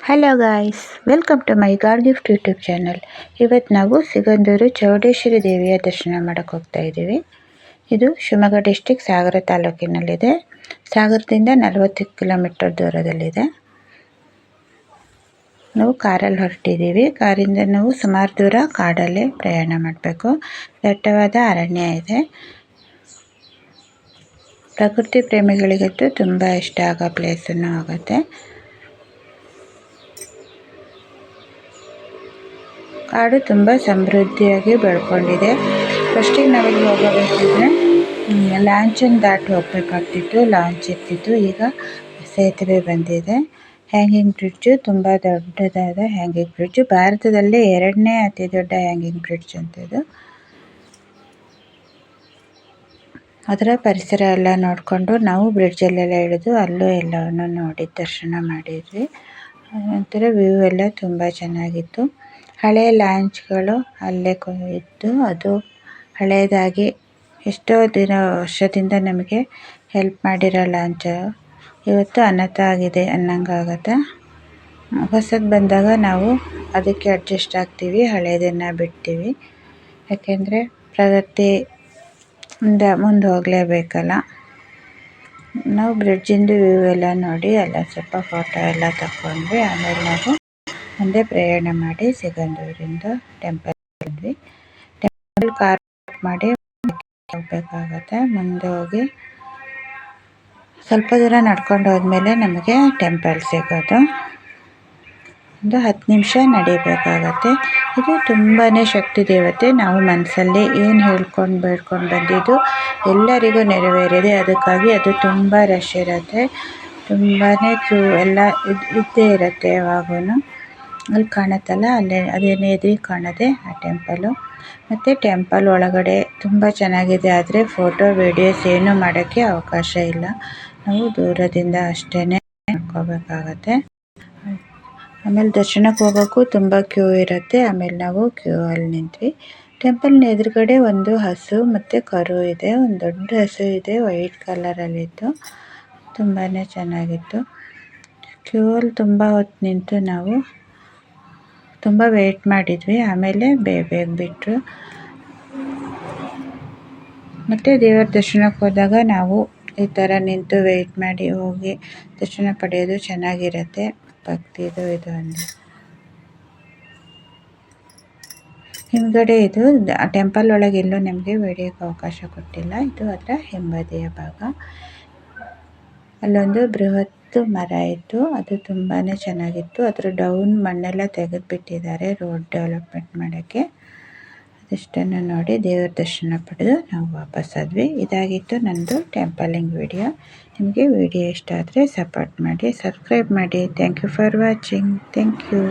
Hello guys, welcome to my God Gift YouTube channel. ಇವತ್ತು ನಾವು ಸಿಗಂದೂರು ಚೌಡೇಶ್ವರಿ ದೇವಿಯ ದರ್ಶನ ಮಾಡೋಕ್ಕೆ ಹೋಗ್ತಾ ಇದ್ದೀವಿ. ಇದು ಶಿವಮೊಗ್ಗ ಡಿಸ್ಟಿಕ್ ಸಾಗರ ತಾಲೂಕಿನಲ್ಲಿದೆ. ಸಾಗರದಿಂದ 40 ಕಿಲೋಮೀಟರ್ ದೂರದಲ್ಲಿದೆ. ನಾವು ಕಾರಲ್ಲಿ ಹೊರಟಿದ್ದೀವಿ. ಕಾರಿಂದ ನಾವು ಸುಮಾರು ದೂರ ಕಾಡಲ್ಲೇ ಪ್ರಯಾಣ ಮಾಡಬೇಕು. ದಟ್ಟವಾದ ಅರಣ್ಯ ಇದೆ. ಪ್ರಕೃತಿ ಪ್ರೇಮಿಗಳಿಗಂತೂ ತುಂಬ ಇಷ್ಟ ಆಗೋ ಪ್ಲೇಸನ್ನು ಆಗುತ್ತೆ. ಕಾಡು ತುಂಬ ಸಮೃದ್ಧಿಯಾಗಿ ಬೆಳ್ಕೊಂಡಿದೆ. ಫಸ್ಟಿಗೆ ನಾವಿಲ್ಲಿ ಹೋಗಬೇಕಿದ್ರೆ ಲಾಂಚನ್ನು ದಾಟಿ ಹೋಗಬೇಕಾಗ್ತಿತ್ತು. ಲಾಂಚ್ ಇರ್ತಿತ್ತು. ಈಗ ಸೇತುವೆ ಬಂದಿದೆ. ಹ್ಯಾಂಗಿಂಗ್ ಬ್ರಿಡ್ಜು, ತುಂಬ ದೊಡ್ಡದಾದ ಹ್ಯಾಂಗಿಂಗ್ ಬ್ರಿಡ್ಜು. ಭಾರತದಲ್ಲೇ 2ನೇ ಅತಿ ದೊಡ್ಡ ಹ್ಯಾಂಗಿಂಗ್ ಬ್ರಿಡ್ಜ್ ಅಂತಿದ್ದು. ಅದರ ಪರಿಸರ ಎಲ್ಲ ನೋಡಿಕೊಂಡು ನಾವು ಬ್ರಿಡ್ಜಲ್ಲೆಲ್ಲ ಇಳಿದು ಅಲ್ಲೂ ಎಲ್ಲವನ್ನು ನೋಡಿ ದರ್ಶನ ಮಾಡಿದ್ವಿ. ನಂತರ ವ್ಯೂ ಎಲ್ಲ ತುಂಬ ಚೆನ್ನಾಗಿತ್ತು. ಹಳೆಯ ಲಾಂಚ್ಗಳು ಅಲ್ಲೇ ಇದ್ದು, ಅದು ಹಳೆಯದಾಗಿ ಎಷ್ಟೋ ವರ್ಷದಿಂದ ನಮಗೆ ಹೆಲ್ಪ್ ಮಾಡಿರೋ ಲಾಂಚ್ ಇವತ್ತು ಅನಾಥ ಆಗಿದೆ ಅನ್ನಂಗಾಗತ್ತೆ. ಹೊಸದು ಬಂದಾಗ ನಾವು ಅದಕ್ಕೆ ಅಡ್ಜಸ್ಟ್ ಆಗ್ತೀವಿ, ಹಳೆಯದನ್ನು ಬಿಡ್ತೀವಿ. ಯಾಕೆಂದರೆ ಪ್ರಗತಿಯಿಂದ ಮುಂದೆ ಹೋಗಲೇಬೇಕಲ್ಲ. ನಾವು ಬ್ರಿಡ್ಜಿಂದು ವ್ಯೂ ಎಲ್ಲ ನೋಡಿ ಎಲ್ಲ ಸ್ವಲ್ಪ ಫೋಟೋ ಎಲ್ಲ ತಗೊಂಡ್ವಿ. ಆಮೇಲೆ ನಾವು ಮುಂದೆ ಪ್ರಯಾಣ ಮಾಡಿ ಸಿಗಂದೂರಿಂದ ಟೆಂಪಲ್ ಬಂದ್ವಿ. ಟೆಂಪಲ್ ಕಾರ್ ಮಾಡಿ ಹೋಗಬೇಕಾಗತ್ತೆ. ಮುಂದೆ ಹೋಗಿ ಸ್ವಲ್ಪ ದೂರ ನಡ್ಕೊಂಡು ಹೋದ್ಮೇಲೆ ನಮಗೆ ಟೆಂಪಲ್ ಸಿಗೋದು. ಒಂದು 10 ನಿಮಿಷ ನಡಿಬೇಕಾಗತ್ತೆ. ಇದು ತುಂಬಾ ಶಕ್ತಿ ದೇವತೆ. ನಾವು ಮನಸ್ಸಲ್ಲಿ ಏನು ಹೇಳ್ಕೊಂಡು ಬೇಡ್ಕೊಂಡು ಬಂದಿದ್ದು ಎಲ್ಲರಿಗೂ ನೆರವೇರಿದೆ. ಅದಕ್ಕಾಗಿ ಅದು ತುಂಬ ರಶ್ ಇರುತ್ತೆ. ತುಂಬಾ ಕ್ಯೂ ಎಲ್ಲ ಇದ್ದೇ ಇರುತ್ತೆ ಯಾವಾಗೂ. ಅಲ್ಲಿ ಕಾಣುತ್ತಲ್ಲ, ಅದೇನೇ ಎದುರಿಗೆ ಕಾಣೋದೆ ಆ ಟೆಂಪಲು. ಮತ್ತು ಟೆಂಪಲ್ ಒಳಗಡೆ ತುಂಬ ಚೆನ್ನಾಗಿದೆ. ಆದರೆ ಫೋಟೋ ವೀಡಿಯೋಸ್ ಏನೂ ಮಾಡೋಕ್ಕೆ ಅವಕಾಶ ಇಲ್ಲ. ನಾವು ದೂರದಿಂದ ಅಷ್ಟೇ ಮಾಡ್ಕೋಬೇಕಾಗತ್ತೆ. ಆಮೇಲೆ ದರ್ಶನಕ್ಕೆ ಹೋಗೋಕ್ಕೂ ತುಂಬ ಕ್ಯೂ ಇರುತ್ತೆ. ಆಮೇಲೆ ನಾವು ಕ್ಯೂ ಅಲ್ಲಿ ನಿಂತ್ವಿ. ಟೆಂಪಲ್ನ ಎದುರುಗಡೆ ಒಂದು ಹಸು ಮತ್ತು ಕರು ಇದೆ. ಒಂದು ದೊಡ್ಡ ಹಸು ಇದೆ, ವೈಟ್ ಕಲರಲ್ಲಿತ್ತು. ತುಂಬಾ ಚೆನ್ನಾಗಿತ್ತು. ಕ್ಯೂ ಅಲ್ಲಿ ತುಂಬ ಹೊತ್ತು ನಿಂತು ನಾವು ತುಂಬ ವೆಯ್ಟ್ ಮಾಡಿದ್ವಿ. ಆಮೇಲೆ ಬೇಗ ಬಿಟ್ಟರು. ಮತ್ತು ದೇವರ ದರ್ಶನಕ್ಕೆ ಹೋದಾಗ ನಾವು ಈ ಥರ ನಿಂತು ವೆಯ್ಟ್ ಮಾಡಿ ಹೋಗಿ ದರ್ಶನ ಪಡೆಯೋದು ಚೆನ್ನಾಗಿರುತ್ತೆ. ಭಕ್ತಿದು ಇದು ಒಂದು ಹಿಂದ್ಗಡೆ ಇದು ಟೆಂಪಲ್ ಒಳಗೆಲ್ಲೂ ನಮಗೆ ವಿಡಿಯೋಕ್ಕೆ ಅವಕಾಶ ಕೊಟ್ಟಿಲ್ಲ. ಇದು ಅದರ ಹಿಂಬದಿಯ ಭಾಗ. ಅಲ್ಲೊಂದು ಬೃಹತ್ ಮರ ಇತ್ತು. ಅದು ತುಂಬಾ ಚೆನ್ನಾಗಿತ್ತು. ಅದರ ಡೌನ್ ಮಣ್ಣೆಲ್ಲ ತೆಗೆದುಬಿಟ್ಟಿದ್ದಾರೆ ರೋಡ್ ಡೆವಲಪ್ಮೆಂಟ್ ಮಾಡೋಕ್ಕೆ. ಅದಷ್ಟನ್ನು ನೋಡಿ ದೇವರ ದರ್ಶನ ಪಡೆದು ನಾವು ವಾಪಸ್ಸಾದ್ವಿ. ಇದಾಗಿತ್ತು ನನ್ನದು ಟೆಂಪಲಿಂಗ್ ವಿಡಿಯೋ. ನಿಮಗೆ ವಿಡಿಯೋ ಇಷ್ಟ ಆದರೆ ಸಪೋರ್ಟ್ ಮಾಡಿ, ಸಬ್ಸ್ಕ್ರೈಬ್ ಮಾಡಿ. Thank you for watching. Thank you.